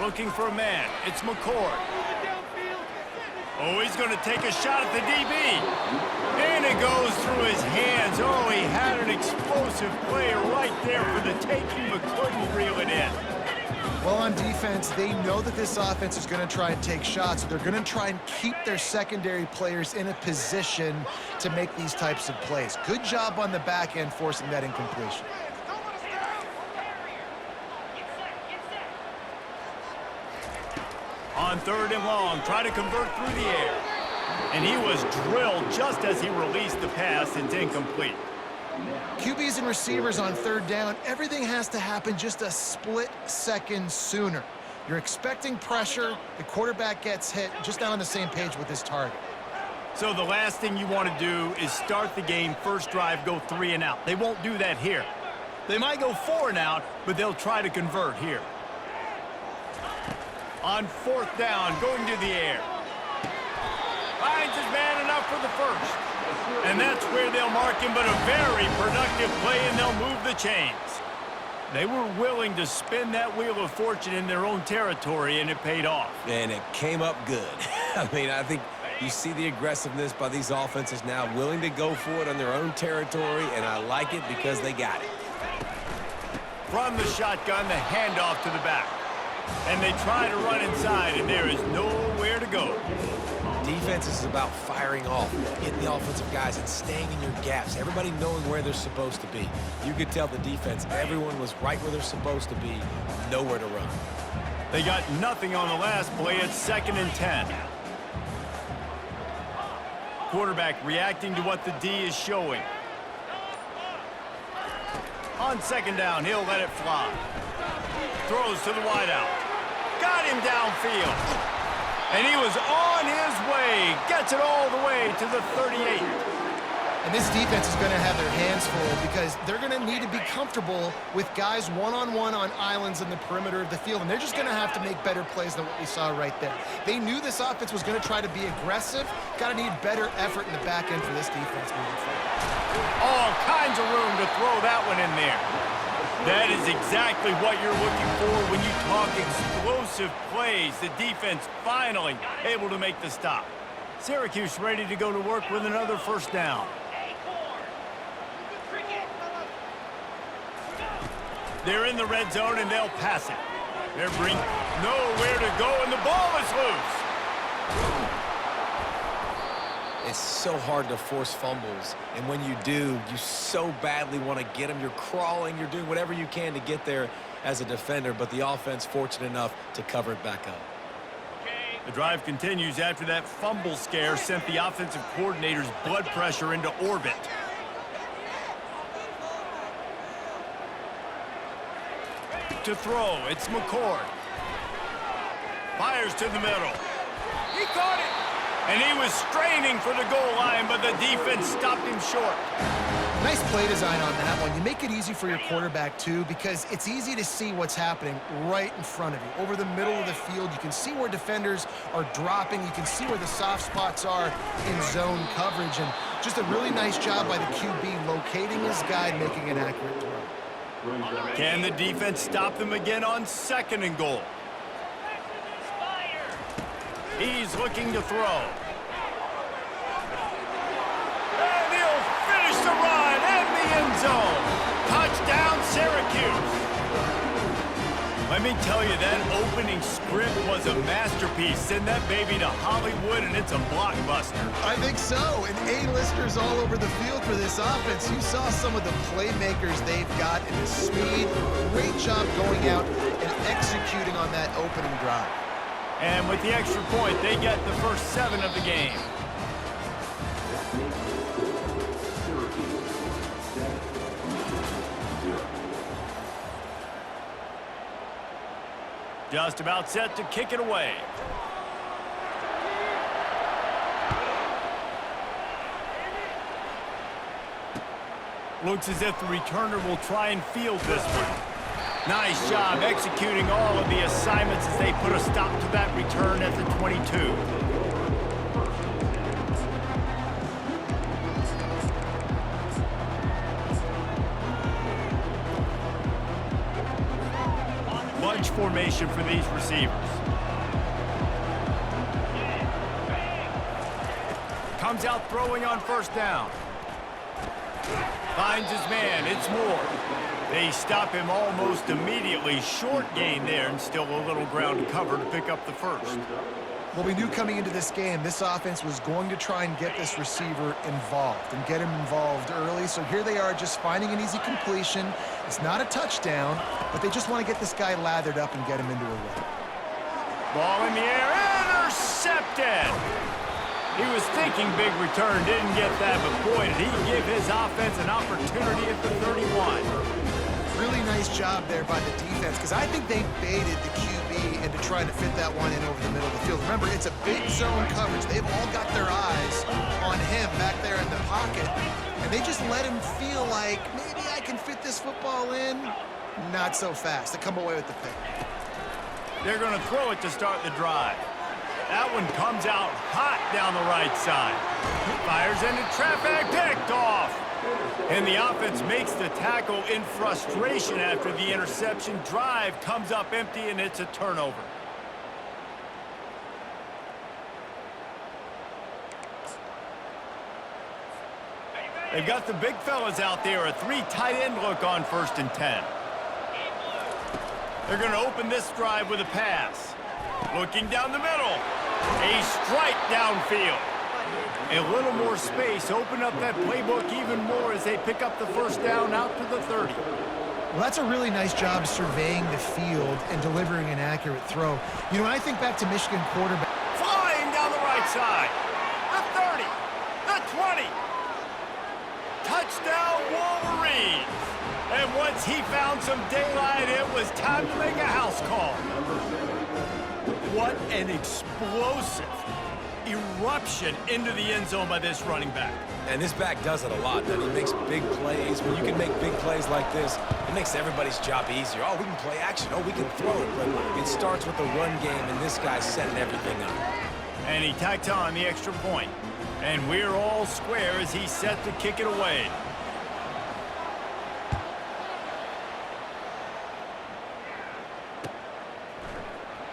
looking for a man. It's McCord. Oh, he's going to take a shot at the DB. And it goes through his hands. Oh, he had an explosive play right there for the taking, but couldn't reel it in. Well, on defense, they know that this offense is going to try and take shots. They're going to try and keep their secondary players in a position to make these types of plays. Good job on the back end forcing that incompletion. On 3rd and long, try to convert through the air. And he was drilled just as he released the pass. It's incomplete. QBs and receivers on 3rd down, everything has to happen just a split second sooner. You're expecting pressure, the quarterback gets hit, just not on the same page with his target. So the last thing you want to do is start the game, first drive, go 3 and out. They won't do that here. They might go 4 and out, but they'll try to convert here. On 4th down, going to the air. Finds his man enough for the first. And that's where they'll mark him, but a very productive play, and they'll move the chains. They were willing to spin that wheel of fortune in their own territory, and it paid off. And it came up good. I mean, I think you see the aggressiveness by these offenses now, willing to go for it on their own territory, and I like it because they got it. From the shotgun, the handoff to the back. And they try to run inside, and there is nowhere to go. Defense is about firing off, hitting the offensive guys, and staying in your gaps. Everybody knowing where they're supposed to be. You could tell the defense, everyone was right where they're supposed to be, nowhere to run. They got nothing on the last play. It's 2nd and 10. Quarterback reacting to what the D is showing. On 2nd down, he'll let it fly. Throws to the wideout. Got him downfield. And he was on his way. Gets it all the way to the 38. And this defense is going to have their hands full because they're going to need to be comfortable with guys one-on-one on islands in the perimeter of the field. And they're just going to have to make better plays than what we saw right there. They knew this offense was going to try to be aggressive. Got to need better effort in the back end for this defense moving forward. All kinds of room to throw that one in there. That is exactly what you're looking for when you talk explosive plays. The defense finally able to make the stop. Syracuse ready to go to work with another 1st down. They're in the red zone, and they'll pass it. They're nowhere to go, and the ball is loose. It's so hard to force fumbles, and when you do, you so badly want to get them. You're crawling, you're doing whatever you can to get there as a defender, but the offense fortunate enough to cover it back up. The drive continues after that fumble scare sent the offensive coordinator's blood pressure into orbit. To throw, it's McCord. Fires to the middle. He caught it! And he was straining for the goal line, but the defense stopped him short. Nice play design on that one. You make it easy for your quarterback, too, because it's easy to see what's happening right in front of you. Over the middle of the field, you can see where defenders are dropping. You can see where the soft spots are in zone coverage. And just a really nice job by the QB locating his guy and making an accurate throw. Can the defense stop them again on 2nd and goal? He's looking to throw. And he'll finish the run in the end zone. Touchdown, Syracuse. Let me tell you, that opening script was a masterpiece. Send that baby to Hollywood, and it's a blockbuster. I think so. And A-listers all over the field for this offense. You saw some of the playmakers they've got in the speed. Great job going out and executing on that opening drive. And with the extra point, they get the first 7 of the game. Just about set to kick it away. Looks as if the returner will try and field this one. Nice job executing all of the assignments as they put a stop to that return at the 22. bunch formation for these receivers. Comes out throwing on first down. Finds his man. It's Moore. They stop him almost immediately. Short gain there and still a little ground to cover to pick up the first. Well, we knew coming into this game, this offense was going to try and get this receiver involved and get him involved early. So here they are just finding an easy completion. It's not a touchdown, but they just want to get this guy lathered up and get him into a run. Ball in the air. Intercepted. He was thinking big return, didn't get that, but boy, did he give his offense an opportunity at the 31. Really nice job there by the defense, because I think they baited the QB into trying to fit that one in over the middle of the field. Remember, it's a big zone coverage. They've all got their eyes on him back there in the pocket, and they just let him feel like, maybe I can fit this football in. Not so fast. They come away with the pick. They're going to throw it to start the drive. That one comes out hot down the right side. Fires into traffic, picked off. And the offense makes the tackle in frustration after the interception. Drive comes up empty, and it's a turnover. They've got the big fellas out there, a 3 tight end look on 1st and 10. They're going to open this drive with a pass. Looking down the middle. A strike downfield. A little more space. Open up that playbook even more as they pick up the first down out to the 30. Well, that's a really nice job surveying the field and delivering an accurate throw. You know, when I think back to Michigan quarterback. Flying down the right side. The 30. The 20. Touchdown Wolverines. And once he found some daylight, it was time to make a house call. What an explosive eruption into the end zone by this running back. And this back does it a lot, doesn't he? He makes big plays. When you can make big plays like this, it makes everybody's job easier. Oh, we can play action. Oh, we can throw it. But it starts with the run game, and this guy's setting everything up. And he tacks on the extra point. And we're all square as he's set to kick it away.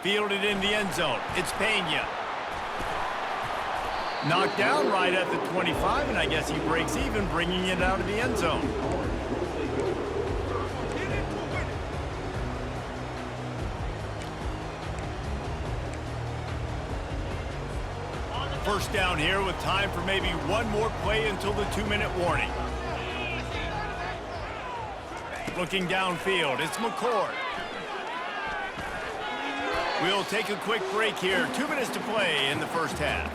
Fielded in the end zone. It's Pena. Knocked down right at the 25, and I guess he breaks even, bringing it out of the end zone. First down here with time for maybe one more play until the 2-minute warning. Looking downfield, it's McCord. We'll take a quick break here. 2 minutes to play in the first half.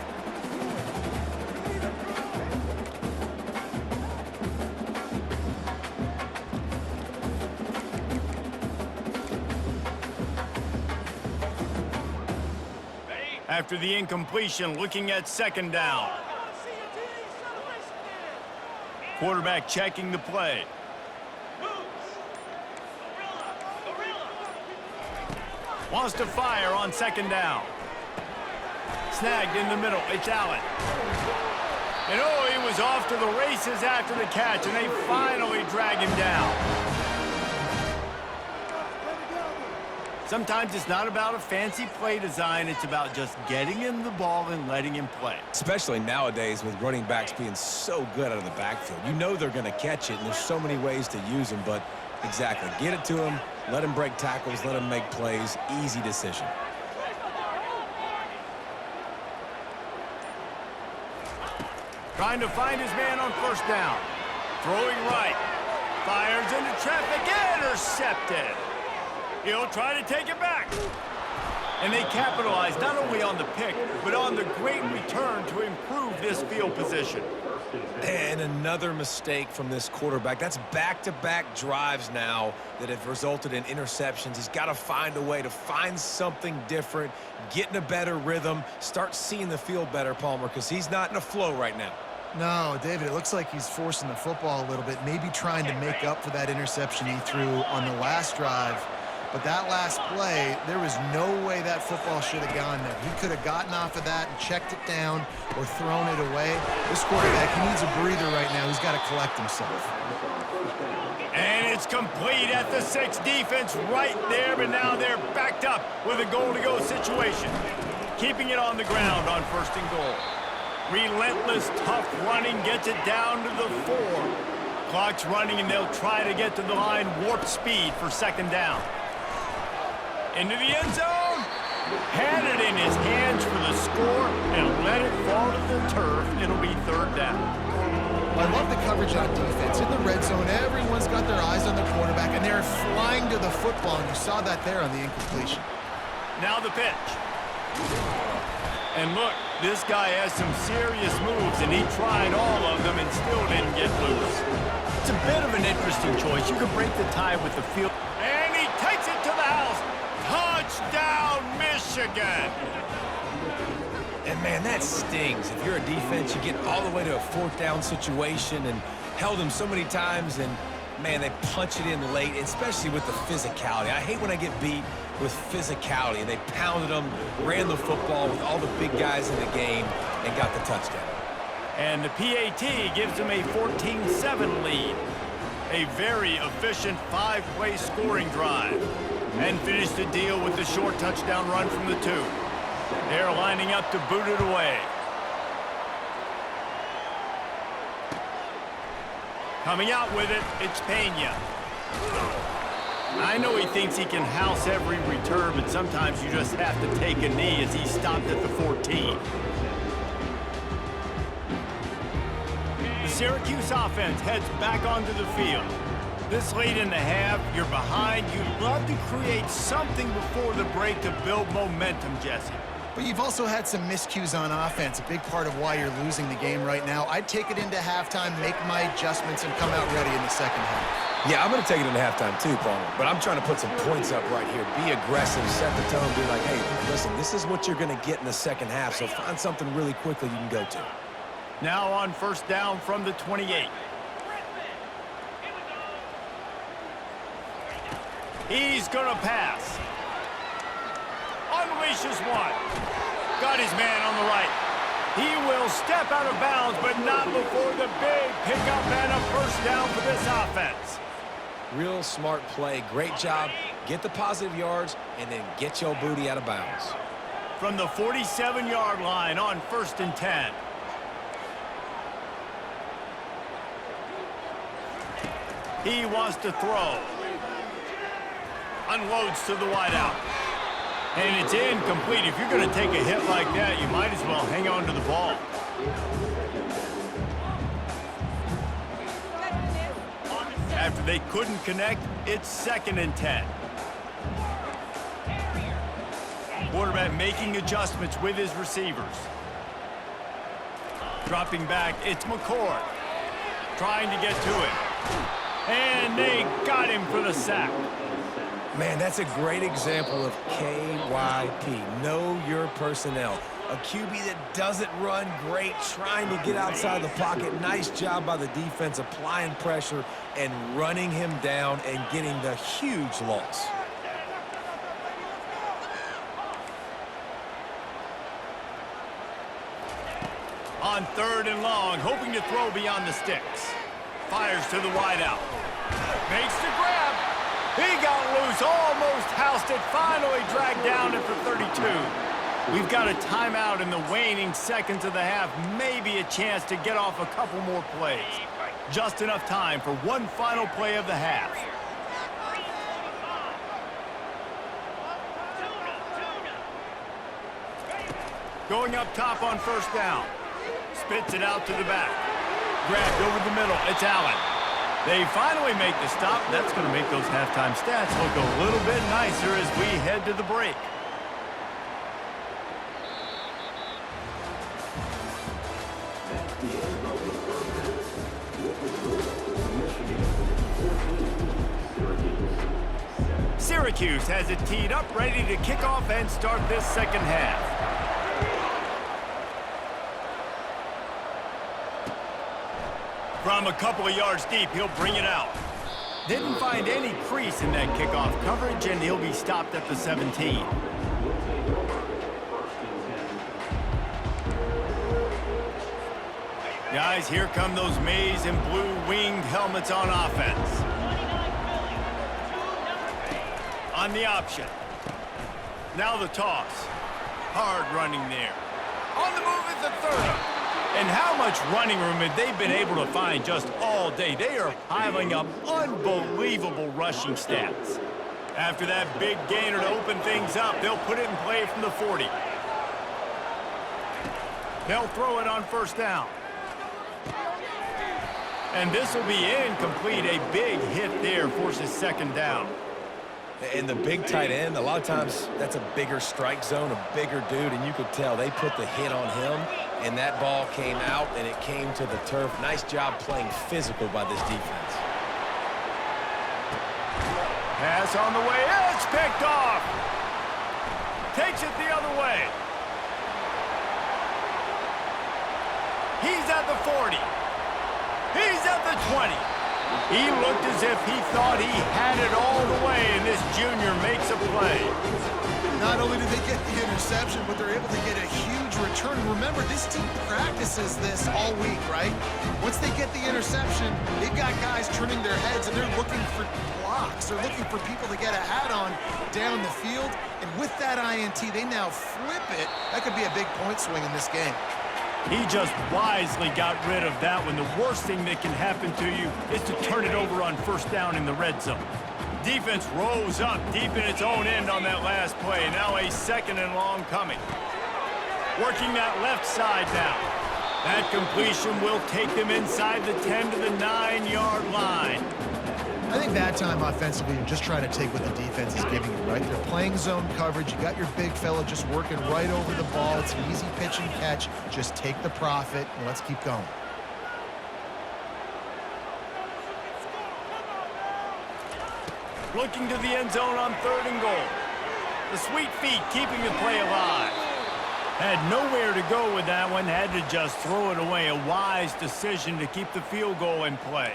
After the incompletion, looking at 2nd down. Quarterback checking the play. Wants to fire on 2nd down. Snagged in the middle. It's Allen. And oh, he was off to the races after the catch, and they finally drag him down. Sometimes it's not about a fancy play design. It's about just getting him the ball and letting him play. Especially nowadays with running backs being so good out of the backfield. You know they're going to catch it, and there's so many ways to use them, but exactly. Get it to him, let him break tackles, let him make plays. Easy decision. Trying to find his man on 1st down. Throwing right. Fires into traffic. Intercepted. He'll try to take it back. And they capitalize not only on the pick, but on the great return to improve this field position. And another mistake from this quarterback. That's back-to-back drives now that have resulted in interceptions. He's got to find a way to find something different, get in a better rhythm, start seeing the field better, Palmer, because he's not in a flow right now. No, David, it looks like he's forcing the football a little bit, maybe trying to make up for that interception he threw on the last drive. But that last play, there was no way that football should have gone there. He could have gotten off of that and checked it down or thrown it away. This quarterback, he needs a breather right now. He's got to collect himself. And it's complete at the 6. Defense right there, but now they're backed up with a goal-to-go situation. Keeping it on the ground on 1st and goal. Relentless, tough running gets it down to the 4. Clock's running, and they'll try to get to the line warp speed for 2nd down. Into the end zone. Had it in his hands for the score and let it fall to the turf. It'll be 3rd down. I love the coverage on defense. In the red zone, everyone's got their eyes on the quarterback, and they're flying to the football, and you saw that there on the incompletion. Now the pitch. And look, this guy has some serious moves, and he tried all of them and still didn't get loose. It's a bit of an interesting choice. You could break the tie with the field. And he takes it to the house. Touchdown, Michigan! And, man, that stings. If you're a defense, you get all the way to a 4th down situation and held them so many times, and, man, they punch it in late, especially with the physicality. I hate when I get beat with physicality, and they pounded them, ran the football with all the big guys in the game, and got the touchdown. And the PAT gives them a 14-7 lead. A very efficient 5-play scoring drive. And finish the deal with the short touchdown run from the 2. They're lining up to boot it away. Coming out with it, it's Pena. I know he thinks he can house every return, but sometimes you just have to take a knee as he stopped at the 14. The Syracuse offense heads back onto the field. This late in the half, you're behind. You'd love to create something before the break to build momentum, Jesse. But you've also had some miscues on offense, a big part of why you're losing the game right now. I'd take it into halftime, make my adjustments, and come out ready in the 2nd half. Yeah, I'm going to take it into halftime too, Palmer. But I'm trying to put some points up right here. Be aggressive, set the tone, be like, hey, listen, this is what you're going to get in the 2nd half, so find something really quickly you can go to. Now on 1st down from the 28. He's going to pass. Unleashes one. Got his man on the right. He will step out of bounds, but not before the big pickup and a 1st down for this offense. Real smart play. Great job. Get the positive yards, and then get your booty out of bounds. From the 47-yard line on 1st and 10. He wants to throw. Unloads to the wideout. And it's incomplete. If you're going to take a hit like that, you might as well hang on to the ball. After they couldn't connect, it's 2nd and 10. Quarterback making adjustments with his receivers. Dropping back, it's McCord. Trying to get to it. And they got him for the sack. Man, that's a great example of KYP. Know your personnel. A QB that doesn't run great, trying to get outside the pocket. Nice job by the defense applying pressure and running him down and getting the huge loss. On 3rd and long, hoping to throw beyond the sticks. Fires to the wideout. Makes the grab. He got loose, almost housed it, finally dragged down at the 32. We've got a timeout in the waning seconds of the half, maybe a chance to get off a couple more plays. Just enough time for one final play of the half. Going up top on 1st down. Spits it out to the back. Grabbed over the middle, it's Allen. They finally make the stop. That's going to make those halftime stats look a little bit nicer as we head to the break. Syracuse has it teed up, ready to kick off and start this 2nd half. From a couple of yards deep, he'll bring it out. Didn't find any crease in that kickoff coverage, and he'll be stopped at the 17. Guys, here come those maize and blue winged helmets on offense. on the option. Now the toss. Hard running there. On the move is the third. And how much running room have they been able to find just all day? They are piling up unbelievable rushing stats. After that big gainer to open things up, they'll put it in play from the 40. They'll throw it on first down. And this will be incomplete. A big hit there forces second down. And the big tight end, a lot of times that's a bigger strike zone, a bigger dude, and you could tell they put the hit on him, and that ball came out, and it came to the turf. Nice job playing physical by this defense. Pass on the way. It's picked off. Takes it the other way. He's at the 40. He's at the 20. He looked as if he thought he had it all the way, and this junior makes a play. Not only did they get the interception, but they're able to get a huge return. Remember, this team practices this all week, right? Once they get the interception, they've got guys turning their heads, and they're looking for blocks. They're looking for people to get a hat on down the field. And with that INT, they now flip it. That could be a big point swing in this game. He just wisely got rid of that one. The worst thing that can happen to you is to turn it over on first down in the red zone. Defense rose up deep in its own end on that last play. Now a second and long coming. Working that left side now. That completion will take them inside the 10 to the 9-yard line. I think that time offensively, you're just trying to take what the defense is giving you, right? They're playing zone coverage. You got your big fella just working right over the ball. It's an easy pitch and catch. Just take the profit, and let's keep going. Looking to the end zone on 3rd and goal. The sweet feet keeping the play alive. Had nowhere to go with that one. Had to just throw it away. A wise decision to keep the field goal in play.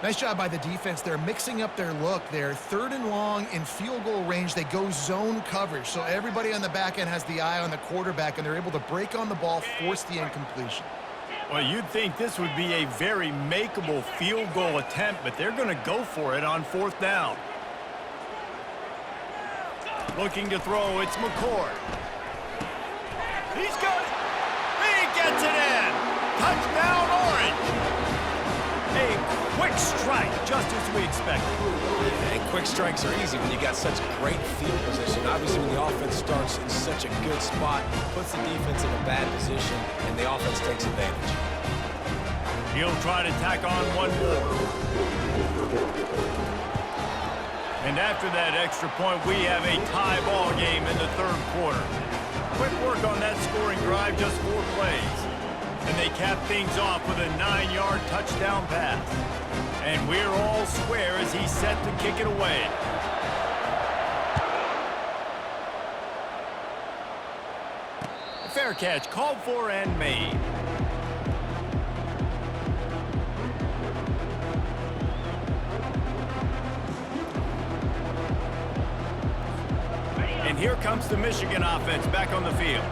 Nice job by the defense. They're mixing up their look. They're 3rd and long in field goal range. They go zone coverage. So everybody on the back end has the eye on the quarterback, and they're able to break on the ball, force the incompletion. Well, you'd think this would be a very makeable field goal attempt, but they're going to go for it on 4th down. Looking to throw, it's McCord. He's got it. He gets it in. Touchdown, Orange. A quick strike, just as we expected. And quick strikes are easy when you got such great field position. Obviously, when the offense starts in such a good spot, puts the defense in a bad position, and the offense takes advantage. He'll try to tack on one more. And after that extra point, we have a tie ball game in the 3rd quarter. Quick work on that scoring drive, just 4 plays. And they cap things off with a 9-yard touchdown pass. And we're all square as he's set to kick it away. A fair catch called for and made. And here comes the Michigan offense back on the field.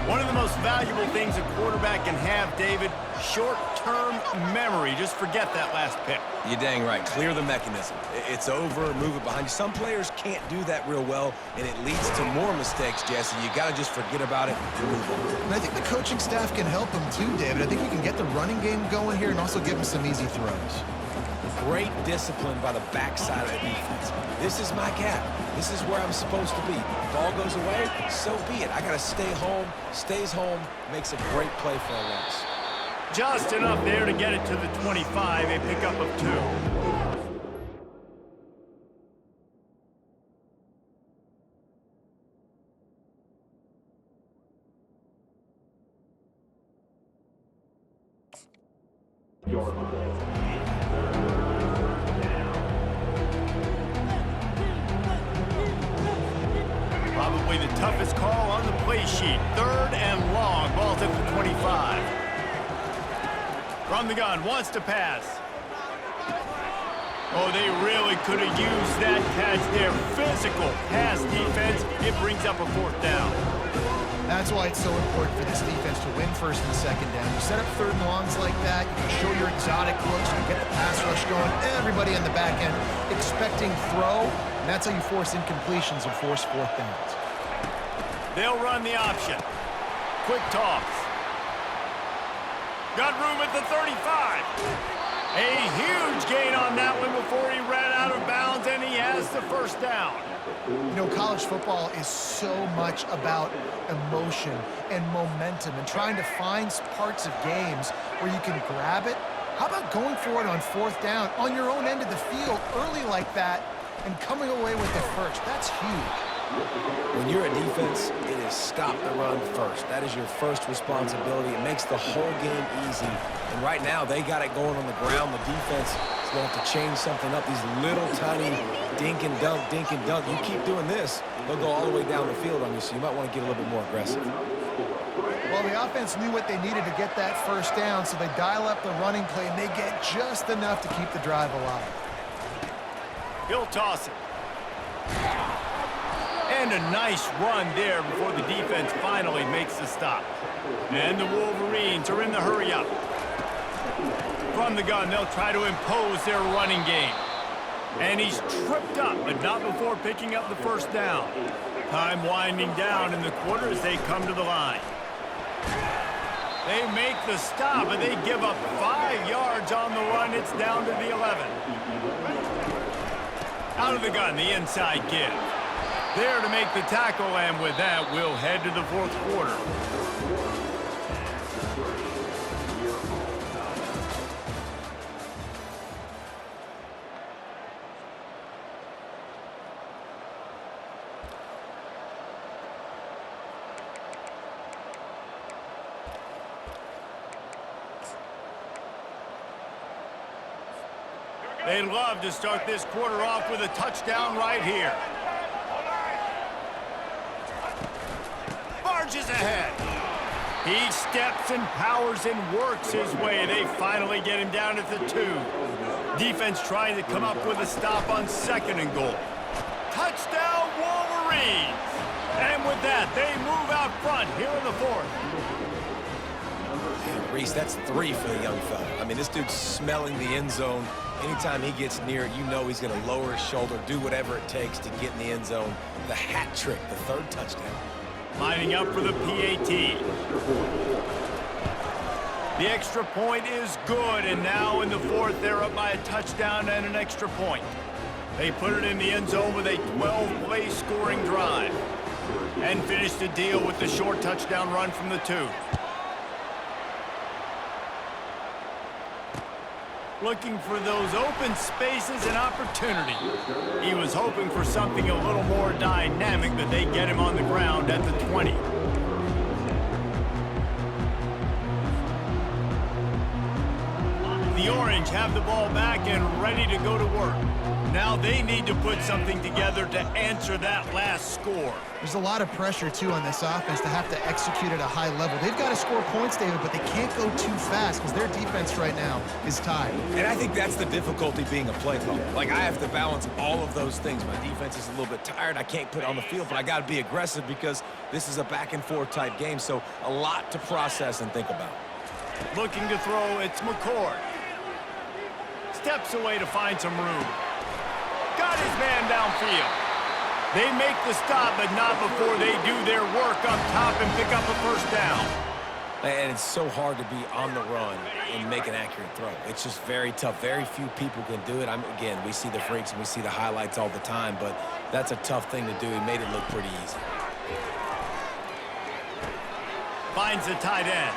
One of the most valuable things a quarterback can have, David, short-term memory. Just forget that last pick. You're dang right. Clear the mechanism. It's over, move it behind you. Some players can't do that real well, and it leads to more mistakes, Jesse. You got to just forget about it and move on. And I think the coaching staff can help him too, David. I think we can get the running game going here and also give him some easy throws. Great discipline by the backside of the defense. This is my gap. This is where I'm supposed to be. Ball goes away, so be it. I got to stay home. Stays home, makes a great play for a loss. Just enough there to get it to the 25, a pickup of 2. Probably the toughest call on the play sheet. 3rd and long. Ball's at the 25. From the gun, wants to pass. Oh, they really could have used that catch there. Physical pass defense. It brings up a 4th down. That's why it's so important for this defense to win first and second down. You set up third and longs like that, you can show your exotic looks, you get the pass rush going, everybody on the back end expecting throw, and that's how you force incompletions and force fourth downs. They'll run the option. Quick toss. Got room at the 35. A huge gain on that one before he ran out of bounds, and he has the first down. You know, college football is so much about emotion and momentum and trying to find parts of games where you can grab it. How about going for it on fourth down on your own end of the field early like that and coming away with the first? That's huge. When you're a defense, it is stop the run first. That is your first responsibility. It makes the whole game easy. And right now, they got it going on the ground. The defense is going to have to change something up. These little tiny dink and dunk, dink and dunk. You keep doing this, they'll go all the way down the field on you, so you might want to get a little bit more aggressive. Well, the offense knew what they needed to get that first down, so they dial up the running play, and they get just enough to keep the drive alive. He'll toss it. And a nice run there before the defense finally makes the stop. And the Wolverines are in the hurry-up. From the gun, they'll try to impose their running game. And he's tripped up, but not before picking up the first down. Time winding down in the quarter as they come to the line. They make the stop, but they give up 5 yards on the run. It's down to the 11. Out of the gun, the inside give. There to make the tackle, and with that, we'll head to the fourth quarter. They'd love to start this quarter off with a touchdown right here. Barges ahead. He steps and powers and works his way. They finally get him down at the 2. Defense trying to come up with a stop on 2nd and goal. Touchdown, Wolverines! And with that, they move out front here in the 4th. Reese, that's 3 for the young fella. I mean, this dude's smelling the end zone. Anytime he gets near it, you know he's going to lower his shoulder, do whatever it takes to get in the end zone. The hat trick, the 3rd touchdown. Lining up for the PAT. The extra point is good, and now in the 4th, they're up by a touchdown and an extra point. They put it in the end zone with a 12-play scoring drive and finish the deal with the short touchdown run from the 2. Looking for those open spaces and opportunity. He was hoping for something a little more dynamic, but they get him on the ground at the 20. The Orange have the ball back and ready to go to work. Now they need to put something together to answer that last score. There's a lot of pressure, too, on this offense to have to execute at a high level. They've got to score points, David, but they can't go too fast because their defense right now is tied. And I think that's the difficulty being a play caller. Like, I have to balance all of those things. My defense is a little bit tired. I can't put it on the field, but I got to be aggressive because this is a back-and-forth type game, so a lot to process and think about. Looking to throw, it's McCord. Steps away to find some room. Got his man downfield. They make the stop, but not before they do their work up top and pick up a first down. And it's so hard to be on the run and make an accurate throw. It's just very tough. Very few people can do it. Again, we see the freaks and we see the highlights all the time, but that's a tough thing to do. He made it look pretty easy. Finds the tight end.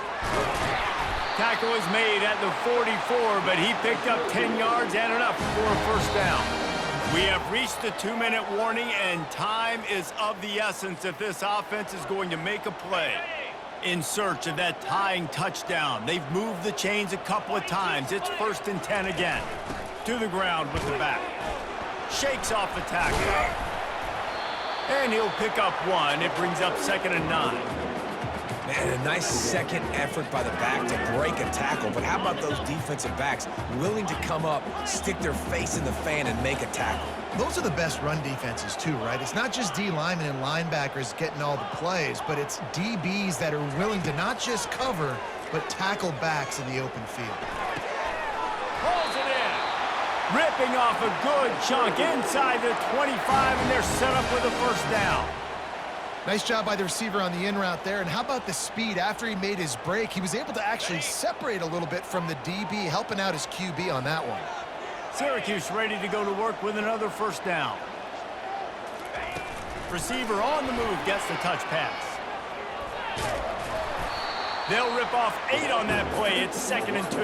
Tackle is made at the 44, but he picked up 10 yards and enough for a first down. We have reached the 2-minute warning, and time is of the essence if this offense is going to make a play. In search of that tying touchdown. They've moved the chains a couple of times. It's 1st and 10 again. To the ground with the back. Shakes off the tackle. And he'll pick up 1. It brings up 2nd and 9. Man, a nice second effort by the back to break a tackle. But how about those defensive backs willing to come up, stick their face in the fan, and make a tackle? Those are the best run defenses too, right? It's not just D linemen and linebackers getting all the plays, but it's DBs that are willing to not just cover, but tackle backs in the open field. Pulls it in. Ripping off a good chunk inside the 25, and they're set up with a first down. Nice job by the receiver on the in route there. And how about the speed? After he made his break, he was able to actually separate a little bit from the DB, helping out his QB on that one. Syracuse ready to go to work with another first down. Receiver on the move gets the touch pass. They'll rip off 8 on that play. It's 2nd and 2.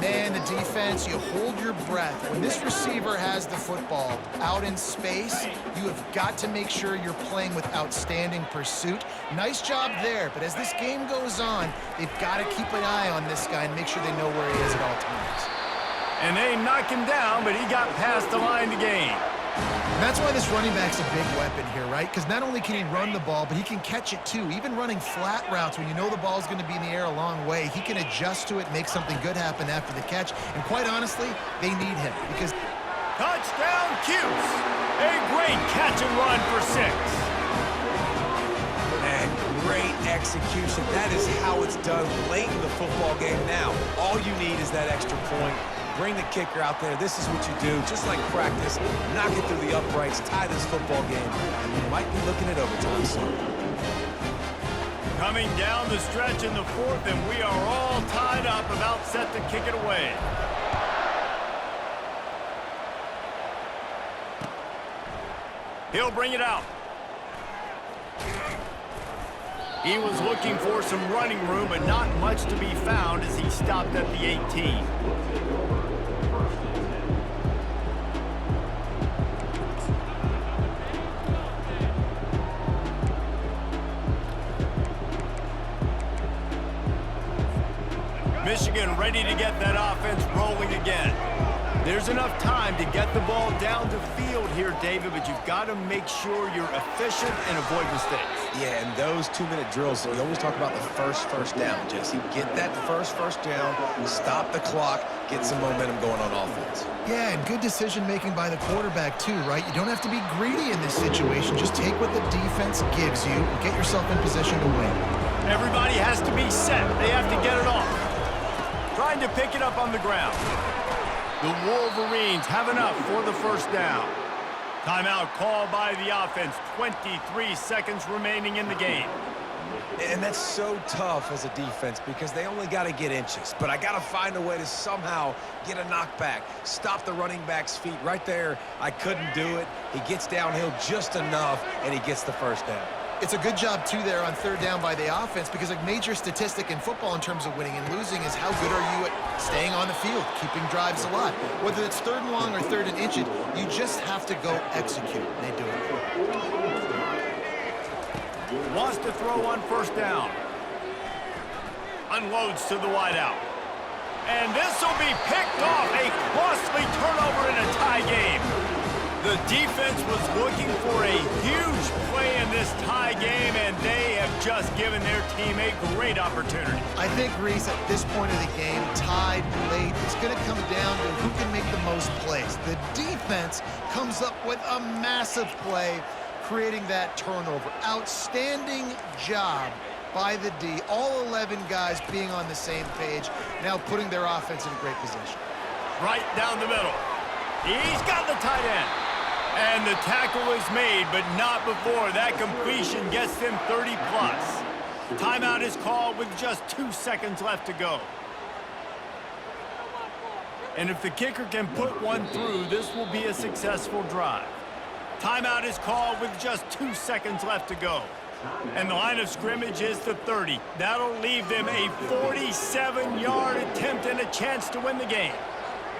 Man, the defense, you hold your breath. When this receiver has the football out in space, you have got to make sure you're playing with outstanding pursuit. Nice job there, but as this game goes on, they've got to keep an eye on this guy and make sure they know where he is at all times. And they knock him down, but he got past the line to gain. And that's why this running back's a big weapon here, right? Because not only can he run the ball, but he can catch it too. Even running flat routes when you know the ball's going to be in the air a long way, he can adjust to it, make something good happen after the catch. And quite honestly, they need him because... Touchdown, Cuse! A great catch and run for 6. Man, great execution. That is how it's done late in the football game now. All you need is that extra point. Bring the kicker out there. This is what you do. Just like practice, knock it through the uprights, tie this football game, and you might be looking at overtime soon. Coming down the stretch in the 4th, and we are all tied up, about set to kick it away. He'll bring it out. He was looking for some running room, but not much to be found as he stopped at the 18. Michigan ready to get that offense rolling again. There's enough time to get the ball down the field here, David, but you've got to make sure you're efficient and avoid mistakes. Yeah, and those 2-minute drills, we always talk about the first down, Jesse. Get that first down, stop the clock, get some momentum going on offense. Yeah, and good decision-making by the quarterback too, right? You don't have to be greedy in this situation. Just take what the defense gives you and get yourself in position to win. Everybody has to be set. They have to get it off. Trying to pick it up on the ground. The Wolverines have enough for the first down. Timeout called by the offense. 23 seconds remaining in the game. And that's so tough as a defense because they only got to get inches. But I got to find a way to somehow get a knockback, stop the running back's feet. Right there, I couldn't do it. He gets downhill just enough, and he gets the first down. It's a good job, too, there on 3rd down by the offense because a major statistic in football in terms of winning and losing is how good are you at staying on the field, keeping drives alive. Whether it's 3rd and long or 3rd and inches, you just have to go execute. And they do it. Wants to throw on 1st down. Unloads to the wideout. And this will be picked off. A costly turnover in a tie game. The defense was looking for a huge play in this tie game, and they have just given their team a great opportunity. I think, Reese, at this point of the game, tied late, it's going to come down to who can make the most plays. The defense comes up with a massive play, creating that turnover. Outstanding job by the D. All 11 guys being on the same page, now putting their offense in a great position. Right down the middle. He's got the tight end. And the tackle is made, but not before that completion gets them 30-plus. Timeout is called with just 2 seconds left to go. And if the kicker can put one through, this will be a successful drive. Timeout is called with just 2 seconds left to go. And the line of scrimmage is the 30. That'll leave them a 47-yard attempt and a chance to win the game.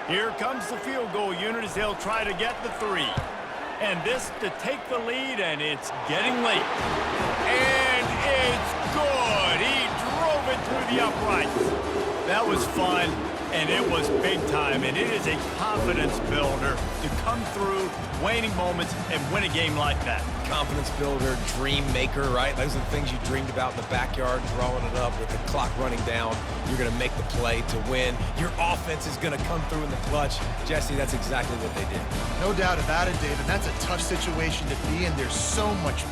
Here comes the field goal unit as they'll try to get the 3. And this to take the lead, and it's getting late. And it's good. He drove it through the uprights. That was fun. And it was big time, and it is a confidence builder to come through waning moments and win a game like that. Confidence builder, dream maker, right? Those are the things you dreamed about in the backyard, drawing it up with the clock running down. You're going to make the play to win. Your offense is going to come through in the clutch. Jesse, that's exactly what they did. No doubt about it, David. That's a tough situation to be in. There's so much